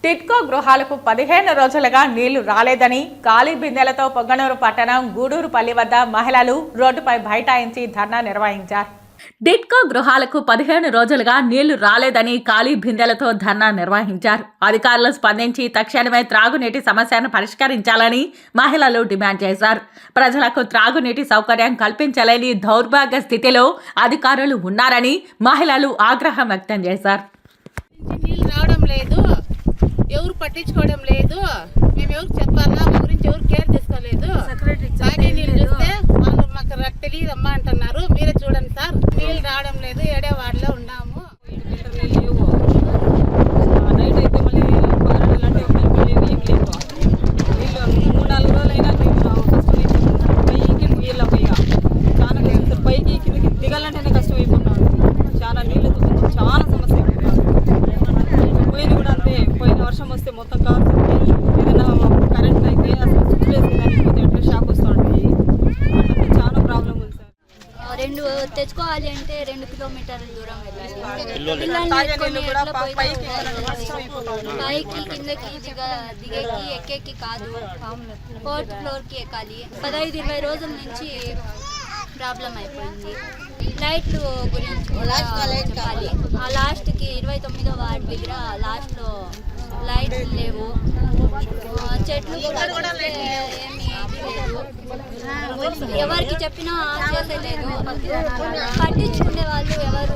టిట్కో గృహాలకు 15 రోజులుగా నీళ్లు రాలేదని ఖాళీ బిందెలతో పొంగనూరు పట్టణం గూడూరుపల్లి వద్ద మహిళలు రోడ్డుపై బైఠాయించి ధర్నా నిర్వహించారు. టిట్కో గృహాలకు 15 రోజులుగా నీళ్లు రాలేదని ఖాళీ బిందెలతో ధర్నా నిర్వహించారు. అధికారులు స్పందించి తక్షణమే త్రాగునీటి సమస్యను పరిష్కరించాలని మహిళలు డిమాండ్ చేశారు. ప్రజలకు త్రాగునీటి సౌకర్యం కల్పించలేని దౌర్భాగ్య స్థితిలో అధికారులు ఉన్నారని మహిళలు ఆగ్రహం వ్యక్తం చేశారు. నీళ్ళు రావడం లేదు, ఎవరు పట్టించుకోవడం లేదు, మేము ఎవరికి చెప్పాలా, మా గురించి ఎవరు కేర్ తీసుకోలేదు. తాగే నీళ్ళు చూస్తే వాళ్ళు మాకు తెలియదమ్మా అంటున్నారు. మీరే చూడండి సార్, నీళ్ళు రావడం లేదు, ఏడేవాడలో ఉన్నాము. నైట్ అయితే మళ్ళీ పారాలంటే నీళ్ళు 3-4 రోజులైనా నీళ్ళు రావు. పైకి నీళ్ళ చాలా పైకి కిందకి దిగాలంటేనే కష్టమైపోతున్నాను. చాలా నీళ్ళు చాలా సమస్య అయిపోతున్నాను. పోయిన కూడా అంతే, పోయిన వర్షం వస్తే మొత్తం కారుతుంది. ఏదైనా కరెంట్ అయితే అసలు స్విచ్ వేసేదానికి పోతే ఎట్లా షాక్ వస్తూ ఉంటుంది. అంటే చాలా ప్రాబ్లం ఉంది సార్. రెండు తెచ్చుకోవాలి అంటే 2 కిలోమీటర్ల దూరం పైకి కిందకి దిగేకి ఎక్కేకి కాదు, 4th ఫ్లోర్కి ఎక్కాలి. 15-20 రోజుల నుంచి ప్రాబ్లం అయిపోయింది. లైట్లు గురించి చెప్పాలి. ఆ లాస్ట్కి 29వ వార్డు దగ్గర లాస్ట్లో లైట్స్ లేవు. చెట్లు కూడా ఏమీ లేదు. ఎవరికి చెప్పినా చేసేలేదు. పట్టించుకునే వాళ్ళు ఎవరు